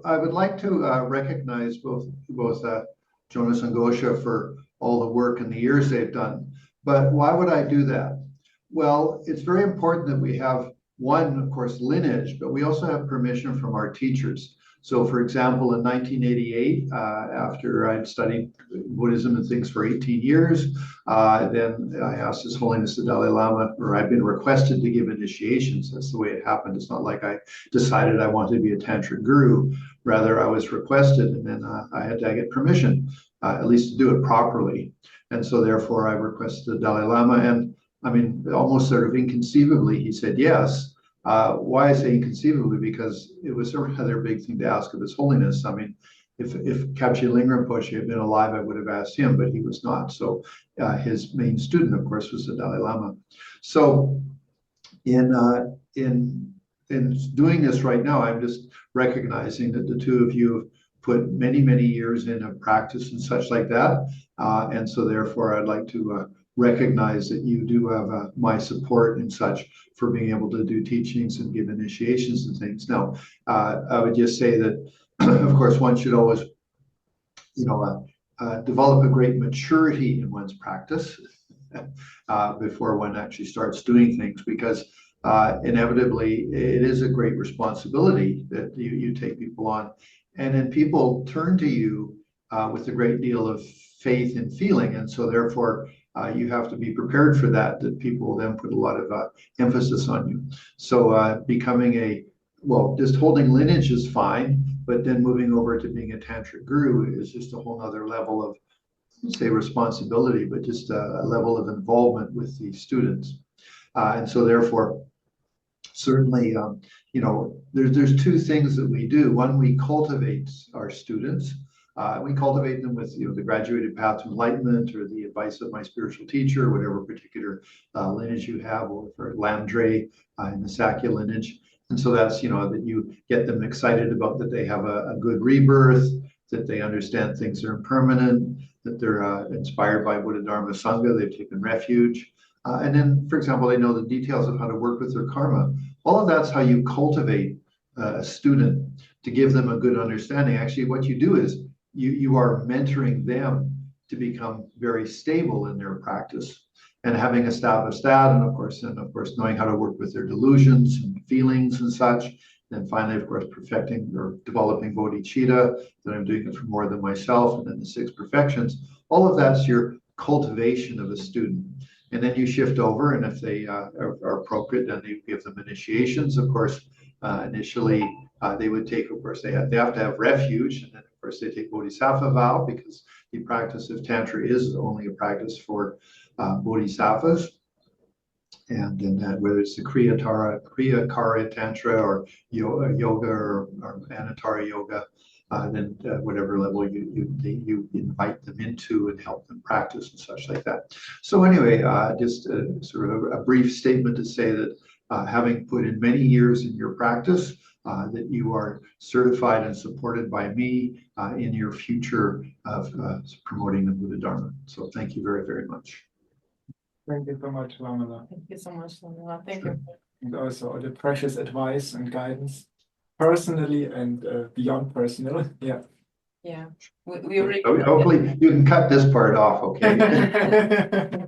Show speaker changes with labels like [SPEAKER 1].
[SPEAKER 1] So I would like to recognize both Jonas and Gosia for all the work and the years they've done. But why would I do that? Well, it's very important that we have one, of course, lineage, but we also have permission from our teachers. So, for example, in 1988, after I'd studied Buddhism and things for 18 years, then I asked His Holiness the Dalai Lama, or I'd been requested to give initiations. That's the way it happened. It's not like I decided I wanted to be a tantric guru. Rather, I was requested, and then I had to get permission, at least to do it properly. And so, therefore, I requested the Dalai Lama, and I mean, almost sort of inconceivably, he said yes. Why I say inconceivably? Because it was a rather big thing to ask of His Holiness. I mean, if Kapche Lingram Rinpoche had been alive, I would have asked him, but he was not. So his main student, of course, was the Dalai Lama. So in doing this right now, I'm just recognizing that the two of you have put many, many years in of practice and such like that. And so therefore, I'd like to recognize that you do have my support and such for being able to do teachings and give initiations and things. Now, I would just say that, of course, one should always, develop a great maturity in one's practice before one actually starts doing things, because inevitably it is a great responsibility that you take people on. And then people turn to you with a great deal of faith and feeling. And so therefore, you have to be prepared for that people will then put a lot of emphasis on you. So just holding lineage is fine, but then moving over to being a tantric guru is just a whole other level of, say, responsibility, but just a level of involvement with the students. And so therefore, certainly, there's two things that we do. One, we cultivate our students. We cultivate them with the graduated path to enlightenment, or the advice of my spiritual teacher, or whatever particular lineage you have, or for Lamdre in the Sakya lineage. And so that's, that you get them excited about that they have a good rebirth, that they understand things are impermanent, that they're inspired by Buddha Dharma Sangha, they've taken refuge. And then, for example, they know the details of how to work with their karma. All of that's how you cultivate a student, to give them a good understanding. Actually, what you do is you are mentoring them to become very stable in their practice. And having established that, and of course knowing how to work with their delusions and feelings and such, then finally, of course, perfecting or developing bodhicitta, that I'm doing it for more than myself, and then the 6 perfections. All of that's your cultivation of a student. And then you shift over, and if they are appropriate, then you give them initiations. Of course, initially they would take, of course, they have to have refuge, and then of course they take bodhisattva vow, because the practice of tantra is only a practice for bodhisattvas. And then whether it's the Kriya Tantra or yoga or Anatara yoga, then whatever level you invite them into and help them practice and such like that. So anyway, just sort of a brief statement to say that having put in many years in your practice, that you are certified and supported by me in your future of promoting the Buddha Dharma. So thank you very, very much.
[SPEAKER 2] Thank you so much, Lama.
[SPEAKER 3] Thank you so much, Lama. Thank you.
[SPEAKER 2] And also all the precious advice and guidance, personally and beyond personal. Yeah.
[SPEAKER 3] Yeah. We really
[SPEAKER 1] Hopefully you can cut this part off, okay?